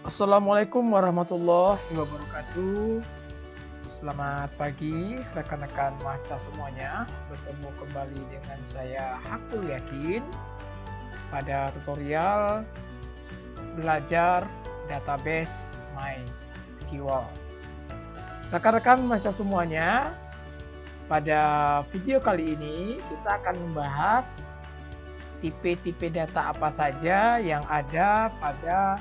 Assalamualaikum warahmatullahi wabarakatuh. Selamat pagi rekan-rekan mahasiswa semuanya. Bertemu kembali dengan saya Hakul Yakin pada tutorial belajar database MySQL. Rekan-rekan mahasiswa semuanya, pada video kali ini kita akan membahas tipe-tipe data apa saja yang ada pada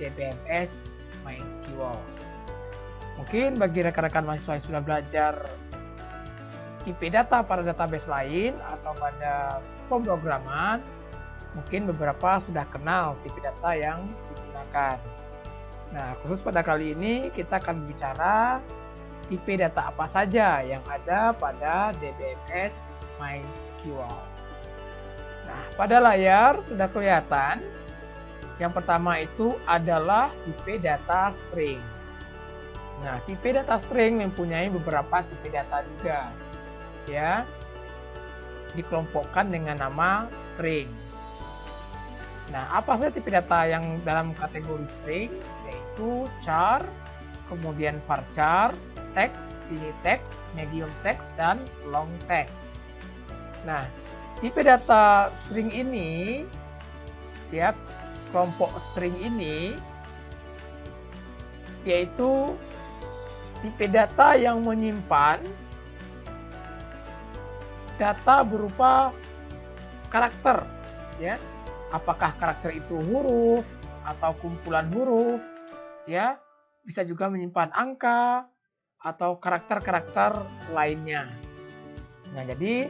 DBMS MySQL. Mungkin bagi rekan-rekan mahasiswa yang sudah belajar tipe data pada database lain atau pada pemrograman, mungkin beberapa sudah kenal tipe data yang digunakan. Nah, khusus pada kali ini kita akan bicara tipe data apa saja yang ada pada DBMS MySQL. Nah, pada layar sudah kelihatan. Yang pertama itu adalah tipe data string. Nah, tipe data string mempunyai beberapa tipe data juga, ya. Dikelompokkan dengan nama string. Nah, apa saja tipe data yang dalam kategori string? Yaitu char, kemudian varchar, text, ini text, medium text, dan long text. Nah, tipe data string ini, ya, kelompok string ini yaitu tipe data yang menyimpan data berupa karakter, ya. Apakah karakter itu huruf atau kumpulan huruf, ya. Bisa juga menyimpan angka atau karakter-karakter lainnya. Nah, jadi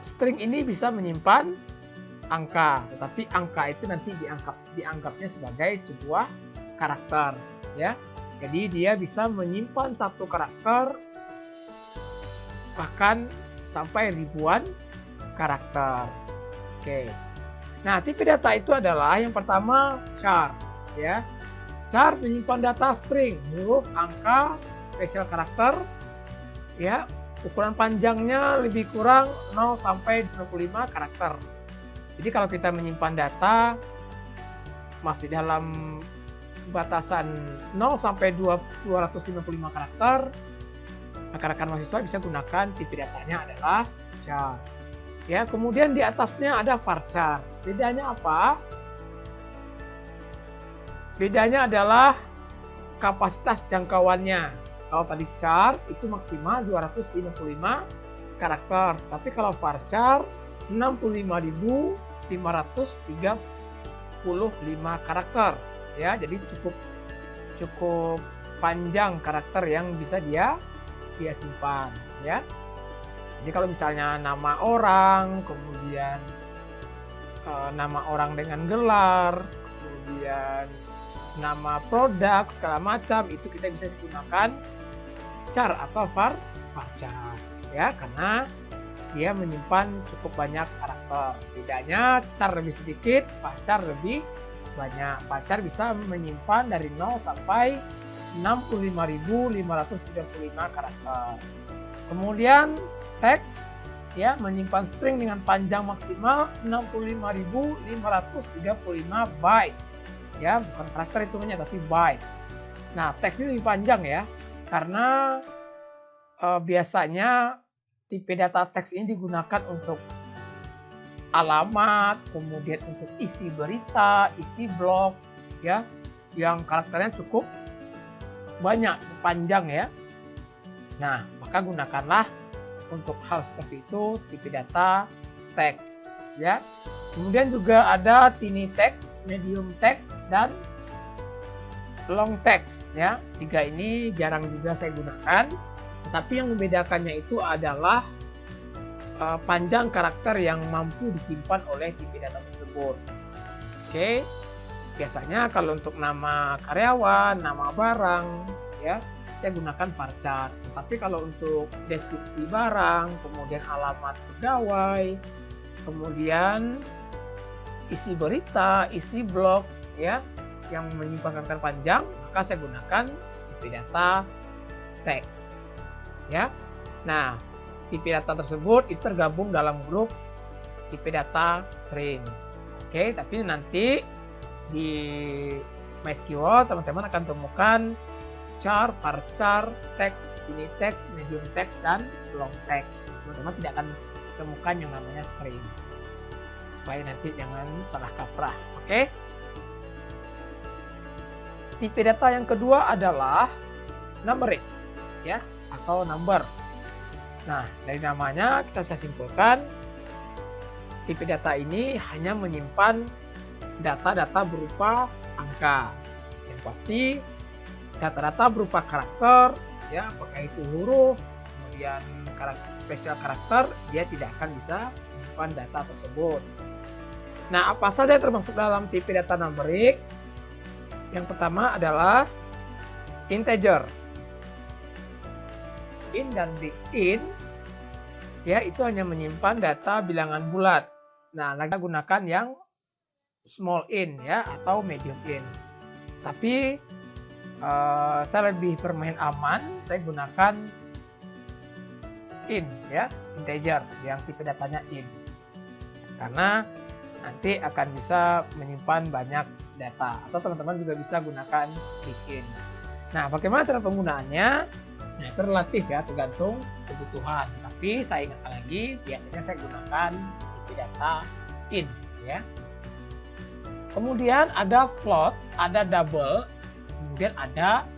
string ini bisa menyimpan angka, tetapi angka itu nanti dianggapnya sebagai sebuah karakter, ya. Jadi dia bisa menyimpan satu karakter bahkan sampai ribuan karakter. Oke. Nah, tipe data itu adalah yang pertama char, ya. Char menyimpan data string, huruf, angka, spesial karakter, ya. Ukuran panjangnya lebih kurang 0 sampai 95 karakter. Jadi kalau kita menyimpan data masih dalam batasan 0 sampai 255 karakter, rekan-rekan mahasiswa bisa gunakan tipe datanya adalah char. Ya, kemudian di atasnya ada varchar. Bedanya apa? Bedanya adalah kapasitas jangkauannya. Kalau tadi char itu maksimal 255 karakter, tapi kalau varchar 65.535 karakter, ya. Jadi cukup panjang karakter yang bisa dia simpan, ya. Jadi kalau misalnya nama orang, kemudian nama orang dengan gelar, kemudian nama produk segala macam, itu kita bisa gunakan char atau varchar, ya, karena dia menyimpan cukup banyak karakter. Bedanya char lebih sedikit, varchar lebih banyak. Varchar bisa menyimpan dari 0 sampai 65.535 karakter. Kemudian text, ya, menyimpan string dengan panjang maksimal 65.535 bytes. Ya, bukan karakter hitungannya tapi bytes. Nah, teks ini lebih panjang, ya, karena biasanya tipe data teks ini digunakan untuk alamat, kemudian untuk isi berita, isi blog, ya, yang karakternya cukup banyak, cukup panjang, ya. Nah, maka gunakanlah untuk hal seperti itu tipe data teks, ya. Kemudian juga ada tiny text, medium text, dan long text, ya. Tiga ini jarang juga saya gunakan. Tapi yang membedakannya itu adalah panjang karakter yang mampu disimpan oleh tipe data tersebut. Oke, biasanya kalau untuk nama karyawan, nama barang, ya, saya gunakan varchar. Tapi kalau untuk deskripsi barang, kemudian alamat pegawai, kemudian isi berita, isi blog, ya, yang menyimpan karakter panjang, maka saya gunakan tipe data teks. Ya, nah, tipe data tersebut itu tergabung dalam grup tipe data string. Oke, tapi nanti di MySQL teman-teman akan temukan char, varchar, text, ini text, medium text, dan long text. Teman-teman tidak akan temukan yang namanya string, supaya nanti jangan salah kaprah. Oke. Tipe data yang kedua adalah numeric, ya, atau number. Nah, dari namanya kita bisa simpulkan tipe data ini hanya menyimpan data-data berupa angka. Yang pasti data-data berupa karakter, ya, apakah itu huruf, kemudian spesial karakter, dia tidak akan bisa menyimpan data tersebut. Nah, apa saja yang termasuk dalam tipe data numeric? Yang pertama adalah integer. In dan big int, ya, itu hanya menyimpan data bilangan bulat. Nah, kita gunakan yang small int, ya, atau medium int. Tapi saya lebih bermain aman, saya gunakan int, ya, integer, yang tipe datanya int, karena nanti akan bisa menyimpan banyak data. Atau teman-teman juga bisa gunakan big int. Nah, bagaimana cara penggunaannya? Nah, itu relatif, ya, tergantung kebutuhan. Tapi saya ingatkan lagi, biasanya saya gunakan tipe data int, ya. Kemudian ada float, ada double, kemudian ada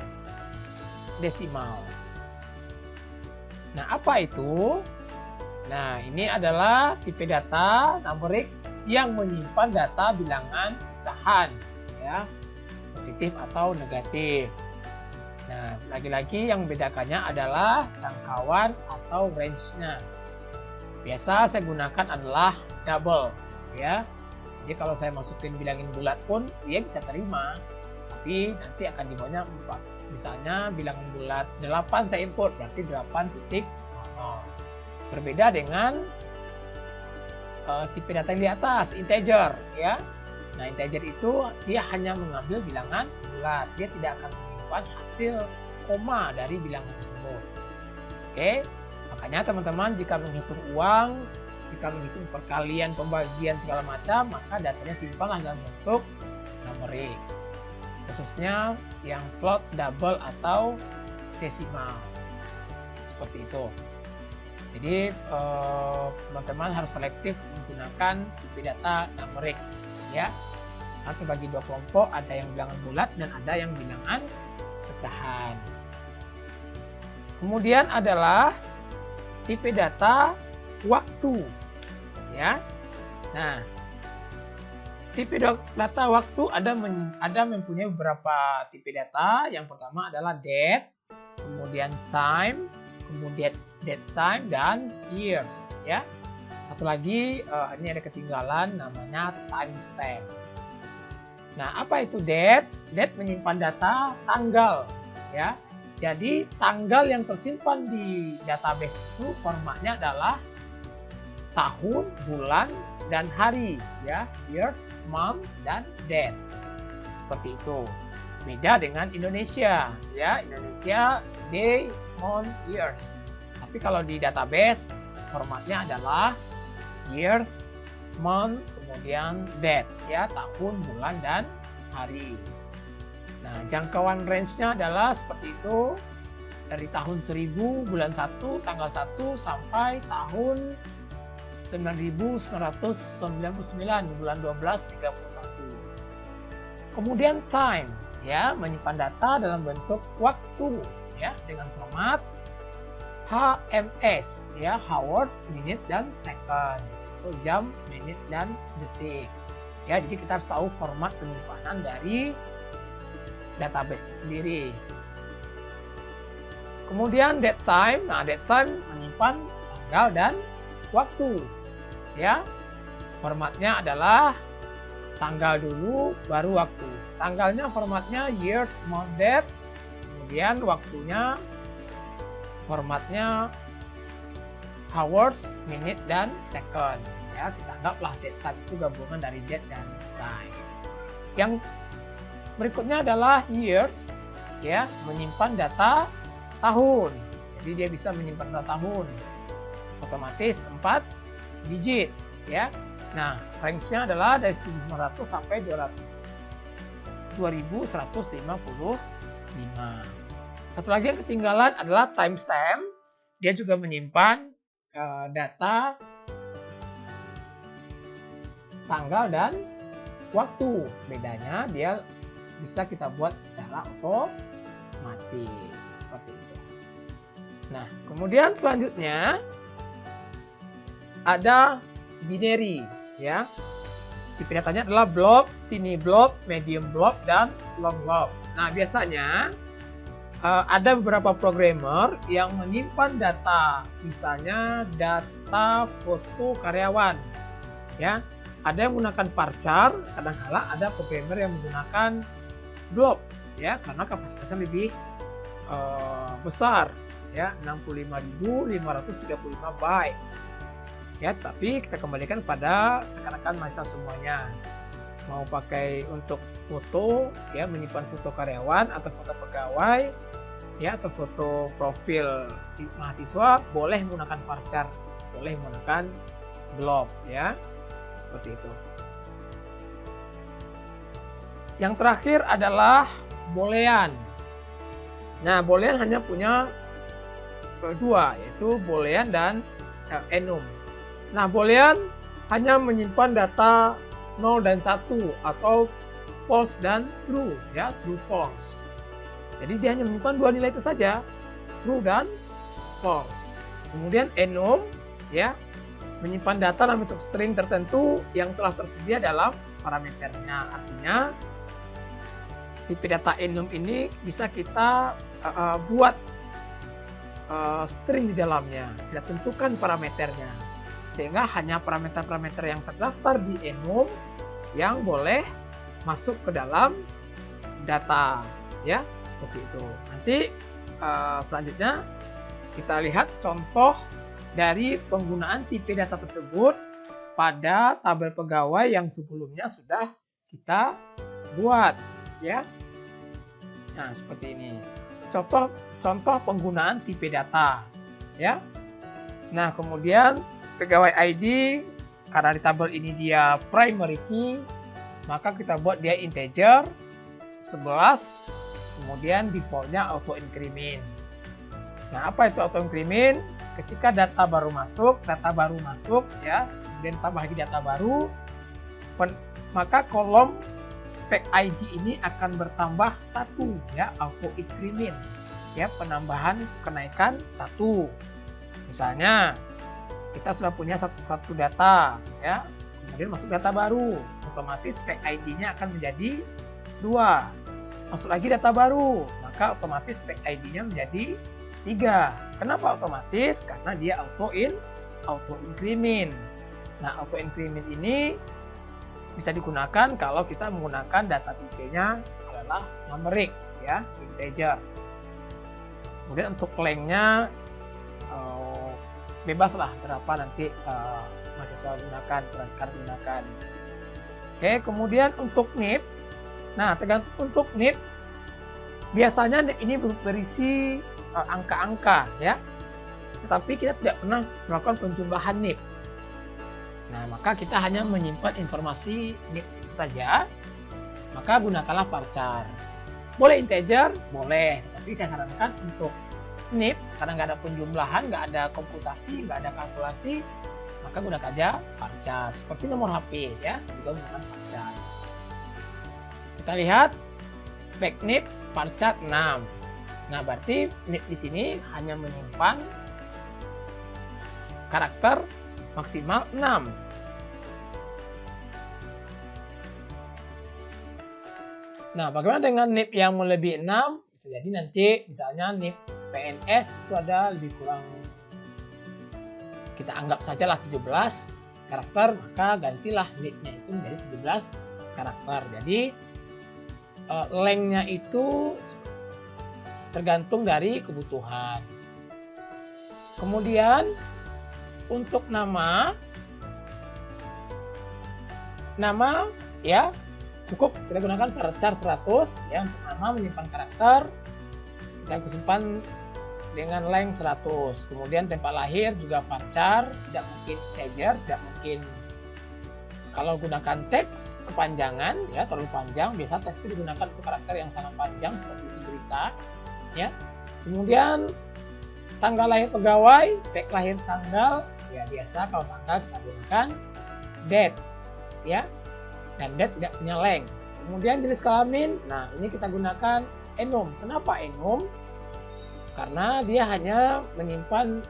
desimal. Nah, apa itu? Nah, ini adalah tipe data numeric yang menyimpan data bilangan pecahan, ya, positif atau negatif. Nah, lagi-lagi yang membedakannya adalah jangkauan atau range-nya. Biasa saya gunakan adalah double, ya. Jadi kalau saya masukin bilangin bulat pun dia bisa terima, tapi nanti akan dibawanya 4. Misalnya bilangan bulat 8 saya input, berarti 8.00. Berbeda dengan tipe data yang di atas, integer, ya. Nah, integer itu dia hanya mengambil bilangan bulat, dia tidak akan menyimpan hasil koma dari bilangan tersebut. Oke, makanya teman-teman jika menghitung uang, jika menghitung perkalian, pembagian segala macam, maka datanya simpanlah dalam bentuk numeric, khususnya yang float, double, atau desimal, seperti itu. Jadi teman-teman harus selektif menggunakan tipe data numeric, ya. Nanti bagi dua kelompok, ada yang bilangan bulat dan ada yang bilangan pecahan. Kemudian adalah tipe data waktu, ya. Nah, tipe data waktu ada mempunyai beberapa tipe data. Yang pertama adalah date, kemudian time, kemudian date time, dan years, ya. Satu lagi ini ada ketinggalan, namanya timestamp. Nah, apa itu date? Date menyimpan data tanggal, ya. Jadi tanggal yang tersimpan di database itu formatnya adalah tahun, bulan, dan hari, ya. Years, month, dan date. Seperti itu. Beda dengan Indonesia, ya. Indonesia day, month, years. Tapi kalau di database formatnya adalah years, month, kemudian date, ya, tahun, bulan, dan hari. Nah, jangkauan range-nya adalah seperti itu, dari tahun 1000 bulan 1 tanggal 1 sampai tahun 9999 bulan 12 31. Kemudian time, ya, menyimpan data dalam bentuk waktu, ya, dengan format HMS, ya, hours, minute, dan second, atau jam, menit, dan detik. Ya, jadi kita harus tahu format penyimpanan dari database sendiri. Kemudian date time. Nah, date time menyimpan tanggal dan waktu, ya. Formatnya adalah tanggal dulu baru waktu. Tanggalnya formatnya years, month, date. Kemudian waktunya formatnya hours, minute, dan second. Ya, kita anggaplah date time itu gabungan dari date dan time. Yang berikutnya adalah years, ya, menyimpan data tahun. Jadi dia bisa menyimpan data tahun. Otomatis 4 digit, ya. Nah, range-nya adalah dari 1900 sampai 200. 2155. Satu lagi yang ketinggalan adalah timestamp. Dia juga menyimpan data tanggal dan waktu. Bedanya dia bisa kita buat secara otomatis seperti itu. Nah, kemudian selanjutnya ada binary, ya. Tipe datanya adalah blob, tiny blob, medium blob, dan long blob. Nah, biasanya ada beberapa programmer yang menyimpan data, misalnya data foto karyawan, ya. Ada yang menggunakan varchar, kadang-kala ada programmer yang menggunakan blob, ya, karena kapasitasnya lebih besar, ya, 65.535 bytes. Ya, tapi kita kembalikan pada rekan-rekan mahasiswa semuanya. Mau pakai untuk foto, ya, menyimpan foto karyawan atau foto pegawai, ya, atau foto profil si mahasiswa, boleh menggunakan varchar, boleh menggunakan blob, ya, seperti itu. Yang terakhir adalah boolean. Nah, boolean hanya punya dua, yaitu boolean dan enum. Nah, boolean hanya menyimpan data 0 dan 1 atau false dan true, ya, true false. Jadi dia hanya menyimpan dua nilai itu saja, true dan false. Kemudian enum, ya, menyimpan data dalam bentuk string tertentu yang telah tersedia dalam parameternya. Artinya tipe data enum ini bisa kita buat string di dalamnya, kita tentukan parameternya, sehingga hanya parameter-parameter yang terdaftar di enum yang boleh masuk ke dalam data, ya, seperti itu. Nanti selanjutnya kita lihat contoh dari penggunaan tipe data tersebut pada tabel pegawai yang sebelumnya sudah kita buat, ya. Nah, seperti ini. Contoh penggunaan tipe data, ya. Nah, kemudian pegawai ID, karena di tabel ini dia primary key, maka kita buat dia integer 11, kemudian defaultnya auto increment. Nah, apa itu auto increment? Ketika data baru masuk, ya, kemudian tambah lagi data baru, maka kolom pack ID ini akan bertambah 1, ya, auto increment, ya, penambahan kenaikan 1. Misalnya kita sudah punya satu data, ya, kemudian masuk data baru, otomatis pack ID-nya akan menjadi 2. Masuk lagi data baru, maka otomatis pack ID-nya menjadi 3. Kenapa otomatis? Karena dia auto increment. Nah, auto increment ini bisa digunakan kalau kita menggunakan data tipenya adalah numeric, ya, integer. Kemudian untuk length-nya bebas lah berapa nanti mahasiswa gunakan, rekan gunakan. Oke, kemudian untuk NIP, nah tergantung untuk NIP, biasanya NIP ini berisi angka-angka, ya, tetapi kita tidak pernah melakukan penjumlahan NIP. Nah, maka kita hanya menyimpan informasi NIP itu saja, maka gunakanlah varchar. Boleh integer, boleh, tapi saya sarankan untuk NIP, karena nggak ada penjumlahan, nggak ada komputasi, nggak ada kalkulasi, maka gunakan aja varchar. Seperti nomor HP, ya, juga gunakan varchar. Kita lihat back NIP varchar 6. Nah, berarti NIP di sini hanya menyimpan karakter maksimal 6. Nah, bagaimana dengan NIP yang melebihi 6? Bisa jadi nanti misalnya NIP PNS itu ada lebih kurang, kita anggap sajalah 17 karakter, maka gantilah NIP-nya itu menjadi 17 karakter. Jadi length-nya itu tergantung dari kebutuhan. Kemudian untuk nama, ya, cukup kita gunakan varchar 100, ya, untuk nama menyimpan karakter, kita simpan dengan length 100. Kemudian tempat lahir juga varchar, tidak mungkin integer, tidak mungkin Kalau gunakan teks kepanjangan, ya terlalu panjang, biasa teks itu digunakan untuk karakter yang sangat panjang seperti isi berita, ya. Kemudian tanggal lahir pegawai, tag lahir tanggal, ya biasa kalau tanggal kita gunakan date, ya, dan date tidak punya length. Kemudian jenis kelamin, nah ini kita gunakan enum. Kenapa enum? Karena dia hanya menyimpan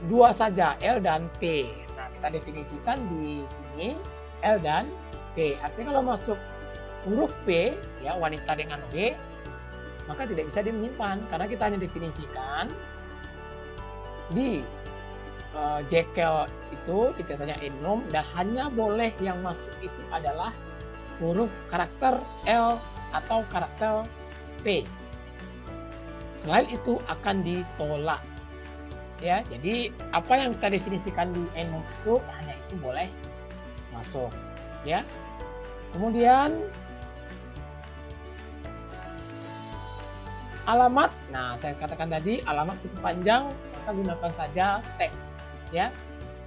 dua saja, L dan P. Nah, kita definisikan di sini L dan P. Artinya kalau masuk huruf P, ya wanita dengan W, maka tidak bisa dia menyimpan karena kita hanya definisikan di Jekyll itu dikatanya enum dan hanya boleh yang masuk itu adalah huruf karakter L atau karakter P. Selain itu akan ditolak. Ya, jadi apa yang kita definisikan di enum itu hanya itu boleh masuk, ya. Kemudian alamat, nah saya katakan tadi alamat cukup panjang, maka gunakan saja teks, ya.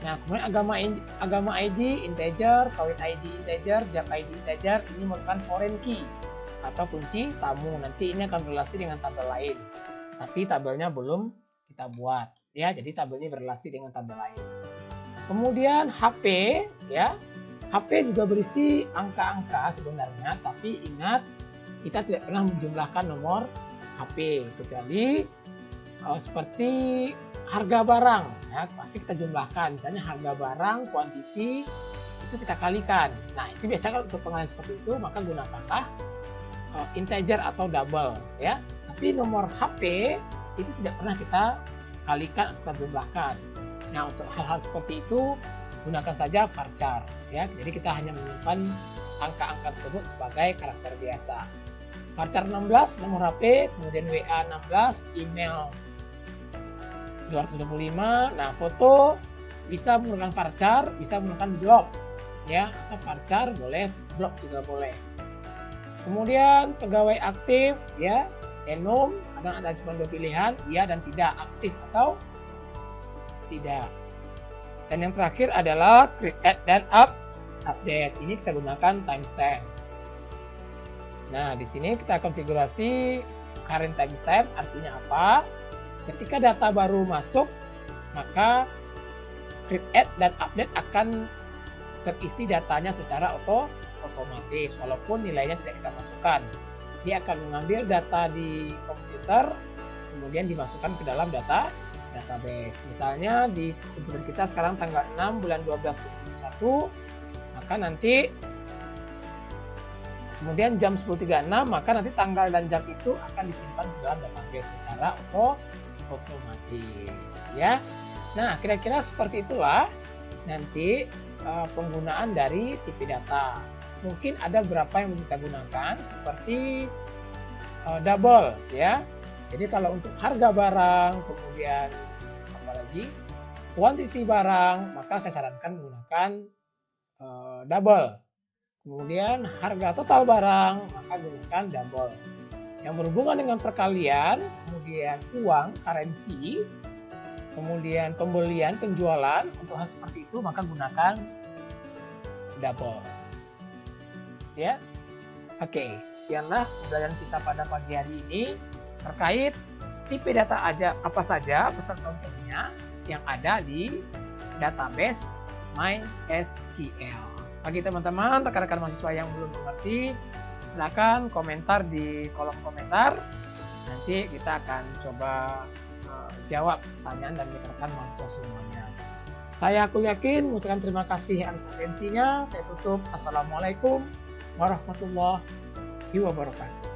Nah, kemudian agama ID integer, kawin ID integer, jak ID integer, ini merupakan foreign key atau kunci tamu. Nanti ini akan berrelasi dengan tabel lain, tapi tabelnya belum kita buat, ya. Jadi tabelnya berrelasi dengan tabel lain. Kemudian HP, ya. HP juga berisi angka-angka sebenarnya, tapi ingat kita tidak pernah menjumlahkan nomor HP kecuali seperti harga barang, ya pasti kita jumlahkan. Misalnya harga barang, quantity itu kita kalikan. Nah, itu biasanya kalau untuk pengalihan seperti itu maka gunakanlah integer atau double, ya. Tapi nomor HP itu tidak pernah kita kalikan atau kita jumlahkan. Nah, untuk hal-hal seperti itu gunakan saja varchar, ya. Jadi kita hanya menyimpan angka-angka tersebut sebagai karakter biasa. Varchar 16 nomor HP, kemudian WA 16, email 225. Nah, foto bisa menggunakan varchar, bisa menggunakan block, ya. Atau varchar boleh, block juga boleh. Kemudian pegawai aktif, ya. Enum, kadang ada cuma dua pilihan, iya dan tidak, aktif atau tidak. Dan yang terakhir adalah create dan update. Ini kita gunakan timestamp. Nah, di sini kita konfigurasi current timestamp. Artinya apa? Ketika data baru masuk, maka create dan update akan terisi datanya secara otomatis, walaupun nilainya tidak kita masukkan. Dia akan mengambil data di komputer, kemudian dimasukkan ke dalam database. Misalnya di komputer kita sekarang tanggal 6 bulan 12 2021, maka nanti kemudian jam 10.36, maka nanti tanggal dan jam itu akan disimpan ke dalam database secara otomatis, ya. Nah, kira-kira seperti itulah nanti penggunaan dari TV data. Mungkin ada beberapa yang kita gunakan seperti double, ya. Jadi kalau untuk harga barang, kemudian apalagi quantity barang, maka saya sarankan menggunakan double. Kemudian harga total barang, maka gunakan double. Yang berhubungan dengan perkalian, kemudian uang, currency, kemudian pembelian, penjualan, untuk hal seperti itu maka gunakan double. Ya, oke, sekianlah pembelajaran kita pada pagi hari ini terkait tipe data apa saja beserta contohnya yang ada di database MySQL. Bagi teman-teman, rekan-rekan mahasiswa yang belum mengerti, silakan komentar di kolom komentar. Nanti kita akan coba jawab pertanyaan dan rekan-rekan mahasiswa semuanya. Saya yakin mengucapkan terima kasih atas atensinya. Saya tutup. Assalamualaikum warahmatullahi wabarakatuh.